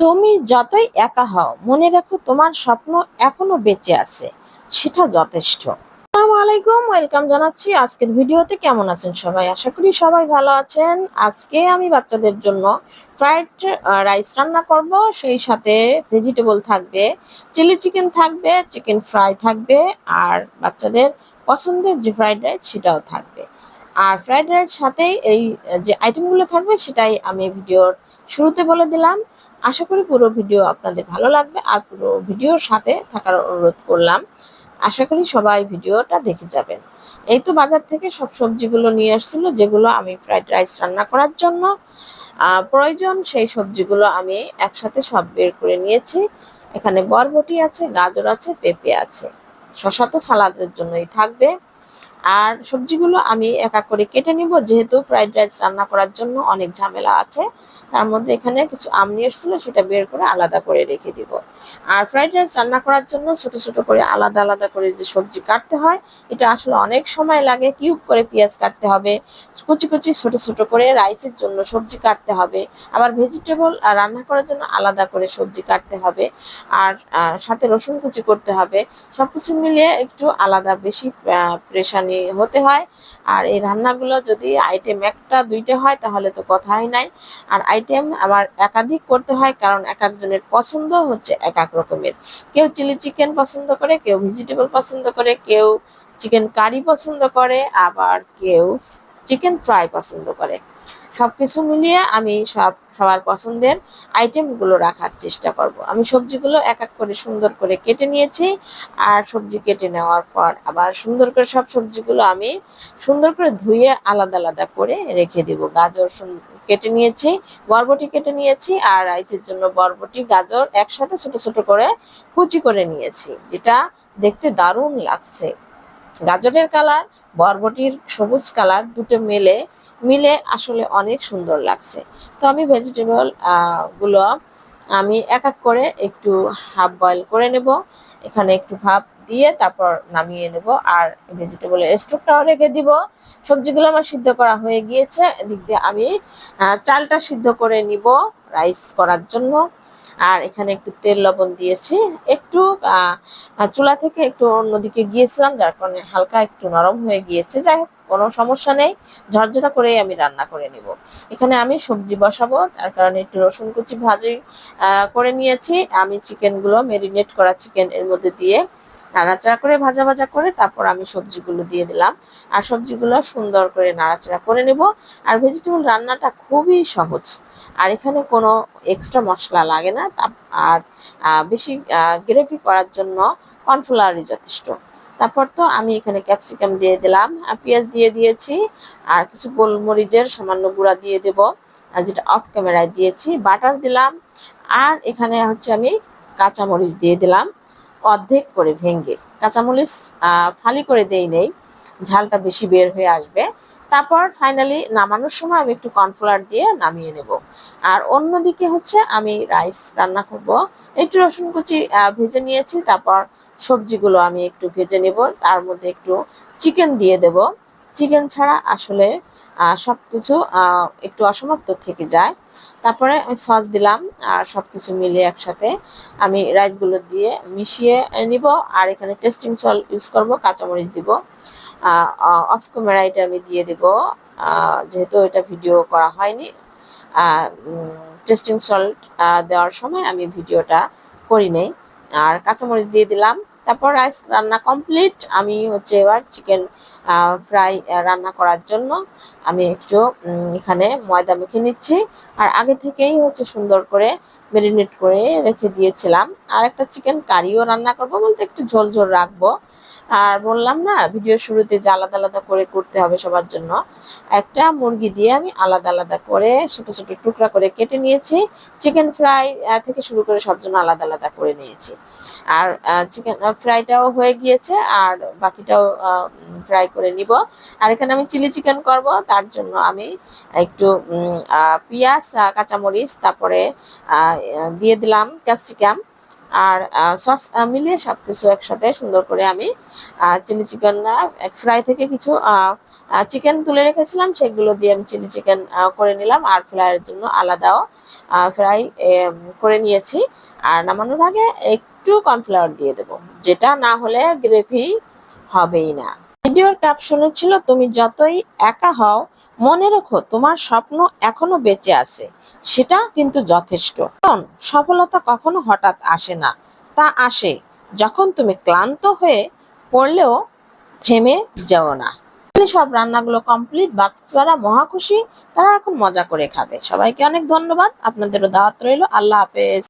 তুমি যতই একা হও, মনে রেখো তোমার স্বপ্ন এখনো বেঁচে আছে, সেটা যথেষ্ট। আসসালামু আলাইকুম, ওয়েলকাম জানাচ্ছি আজকের ভিডিওতে। কেমন আছেন সবাই? আশা করি সবাই ভালো আছেন। আজকে আমি বাচ্চাদের জন্য ফ্রাইড রাইস রান্না করব, সেই সাথে ভেজিটেবল থাকবে, চিলি চিকেন থাকবে, চিকেন ফ্রাই থাকবে, আর বাচ্চাদের পছন্দের যে ফ্রাইড রাইস সেটাও থাকবে। আর ফ্রাইড রাইস সাথেই এই যে আইটেমগুলো থাকবে সেটাই আমি ভিডিওর শুরুতে বলে দিলাম। আশা করি পুরো ভিডিও আপনাদের ভালো লাগবে, আর পুরো ভিডিওর সাথে থাকার অনুরোধ করলাম। আশা করি সবাই ভিডিওটা দেখে যাবেন। এই তো বাজার থেকে সব সবজিগুলো নিয়ে আসছিল, যেগুলো আমি ফ্রাইড রাইস রান্না করার জন্য প্রয়োজন, সেই সবজিগুলো আমি একসাথে সব বের করে নিয়েছি। এখানে বরবটি আছে, গাজর আছে, পেঁপে আছে, শসা তো সালাদের জন্যই থাকবে। আর সবজিগুলো আমি এক এক করে কেটে নিব, যেহেতু ফ্রাইড রাইস রান্না করার জন্য অনেক ঝামেলা আছে। তার মধ্যে এখানে কিছু আম নিয়ে এসেছিল, সেটা বের করে আলাদা করে রেখে দিব। আর ফ্রাইড রাইস রান্না করার জন্য ছোট ছোট করে আলাদা আলাদা করে যে সবজি কাটতে হয়, এটা আসলে অনেক সময় লাগে। কিউব করে পেঁয়াজ কাটতে হবে, কুচি কুচি ছোট ছোট করে রাইসের জন্য সবজি কাটতে হবে, আবার ভেজিটেবল রান্না করার জন্য আলাদা করে সবজি কাটতে হবে, আর সাথে রসুন কুচি করতে হবে। সবকিছু মিলিয়ে একটু আলাদা বেশি প্রেশানি হতে হয়। আর এই রান্নাগুলো যদি আইটেম একটা দুইটা হয় তাহলে তো কথাই নাই। আর আইটেম আবার একাধিক করতে হয়, কারণ এক একজনের পছন্দ হচ্ছে এক এক রকমের। কেউ চিলি চিকেন পছন্দ করে, কেউ ভেজিটেবল পছন্দ করে, কেউ চিকেন কারি পছন্দ করে, আবার কেউ চিকেন ফ্রাই পছন্দ করে। সবকিছু মিলিয়ে আমি সবার পছন্দের আইটেমগুলো রাখার চেষ্টা করব। আমি সবজিগুলো এক এক করে সুন্দর করে কেটে নিয়েছি। আর সবজি কেটে নেওয়ার পর আবার সুন্দর করে সব সবজিগুলো আমি সুন্দর করে ধুয়ে আলাদা আলাদা করে রেখে দিব। গাজর কেটে নিয়েছি, বরবটি কেটে নিয়েছি, আর রাইসের জন্য বরবটি গাজর একসাথে ছোট ছোট করে কুচি করে নিয়েছি, যেটা দেখতে দারুণ লাগছে। গাজরের কালার, বরবটির সবুজ কালার দুটো মিলে আসলে অনেক সুন্দর লাগছে। তো আমি ভেজিটেবল গুলো আমি এক এক করে একটু হাফ বয়েল করে নেব। এখানে একটু ভাপ দিয়ে তারপর নামিয়ে নেব, আর ভেজিটেবলের স্টকটাও রেখে দিব। সবজিগুলো আমার সিদ্ধ করা হয়ে গিয়েছে। এদিক দিয়ে আমি চালটা সিদ্ধ করে নিব রাইস করার জন্য। আর এখানে একটু তেল লবণ দিয়েছি। একটু চুলা থেকে একটু অন্যদিকে গিয়েছিলাম, যার কারণে হালকা একটু নরম হয়ে গিয়েছে। যাই হোক, কোনো সমস্যা নেই, ঝরঝরা করেই আমি রান্না করে নিব। এখানে আমি সবজি বসাবো, তার কারণে একটু রসুন কুচি ভাজি করে নিয়েছি। আমি চিকেনগুলো ম্যারিনেট করা চিকেন এর মধ্যে দিয়ে নাড়াচাড়া করে ভাজা ভাজা করে তারপর আমি সবজিগুলো দিয়ে দিলাম। আর সবজিগুলো সুন্দর করে নাড়াচাড়া করে নেব। আর ভেজিটেবল রান্নাটা খুবই সহজ, আর এখানে কোনো এক্সট্রা মশলা লাগে না। আর বেশি গ্রেভি করার জন্য কর্নফ্লাওয়ারই যথেষ্ট। তারপর তো আমি এখানে ক্যাপসিকাম দিয়ে দিলাম, পেঁয়াজ দিয়ে দিয়েছি, আর কিছু গোলমরিচের সামান্য গুঁড়া দিয়ে দেব, যেটা অফ ক্যামেরায় দিয়েছি। বাটার দিলাম, আর এখানে হচ্ছে আমি কাঁচামরিচ দিয়ে দিলাম অর্ধেক করে ভেঙে। কাঁচামরিচ ফালি করে নেই, ঝালটা বেশি বের হয়ে আসবে। তারপর ফাইনালি নামানোর সময় আমি একটু কর্নফ্লাওয়ার দিয়ে নামিয়ে নেব। আর অন্যদিকে হচ্ছে আমি রাইস রান্না করব। একটু রসুন কুচি ভেজে নিয়েছি, তারপর সবজিগুলো আমি একটু ভেজে নেব, তার মধ্যে একটু চিকেন দিয়ে দেব। চিকেন ছাড়া আসলে সব কিছু একটু অসমাপ্ত থেকে যায়। তারপরে আমি সস দিলাম, আর সব কিছু মিলিয়ে একসাথে আমি রাইসগুলো দিয়ে মিশিয়ে নিব। আর এখানে টেস্টিং সল্ট ইউজ করব, কাঁচামরিচ দিব। অফ ক্যামেরা এটা আমি দিয়ে দেব, যেহেতু এটা ভিডিও করা হয়নি। টেস্টিং সল্ট দেওয়ার সময় আমি ভিডিওটা করি নেই। আর কাঁচামরিচ দিয়ে দিলাম। তারপর রাইস রান্না কমপ্লিট। আমি হচ্ছে এবার চিকেন ফ্রাই রান্না করার জন্য আমি একটু এখানে ময়দা মেখে নিচ্ছি। আর আগে থেকেই হচ্ছে সুন্দর করে ম্যারিনেট করে রেখে দিয়েছিলাম। আর একটা চিকেন কারিও রান্না করব, বলতে একটু ঝোল ঝোল রাখবো। আর বললাম না ভিডিও শুরুতে যে আলাদা আলাদা করে করতে হবে সবার জন্য। একটা মুরগি দিয়ে আমি আলাদা আলাদা করে ছোট ছোট টুকরা করে কেটে নিয়েছি। চিকেন ফ্রাই থেকে শুরু করে সব জন্য আলাদা আলাদা করে নিয়েছি। আর চিকেন ফ্রাইটাও হয়ে গিয়েছে, আর বাকিটাও ফ্রাই করে নিব। আর এখানে আমি চিলি চিকেন করব, তার জন্য আমি একটু পেঁয়াজ, কাঁচামরিচ, তারপরে দিয়ে দিলাম ক্যাপসিকাম, আর সস মিলিয়ে সব কিছু একসাথে সুন্দর করে আমি চিলি চিকেন ফ্রাই থেকে কিছু চিকেন তুলে রেখেছিলাম, সেগুলো দিয়ে আমি চিলি চিকেন করে নিলাম, আর ফ্রাইয়ের জন্য আলাদাও ফ্রাই করে নিয়েছি। আর নামানোর আগে একটু কর্নফ্লাওয়ার দিয়ে দেবো, যেটা না হলে গ্রেভি হবেই না। ভিডিওর ক্যাপশনে ছিল, তুমি যতই একা হও মনে রেখো তোমার স্বপ্ন এখনো বেঁচে আছে, সেটা কিন্তু যথেষ্ট। কারণ সফলতা কখনো হঠাৎ আসে না, তা আসে যখন তুমি ক্লান্ত হয়ে পড়লেও থেমে যাও না। সব রান্নাগুলো কমপ্লিট, বাচ্চারা মহা খুশি, তারা এখন মজা করে খাবে। সবাইকে অনেক ধন্যবাদ, আপনাদেরও দাওয়াত রইল। আল্লাহ হাফেজ।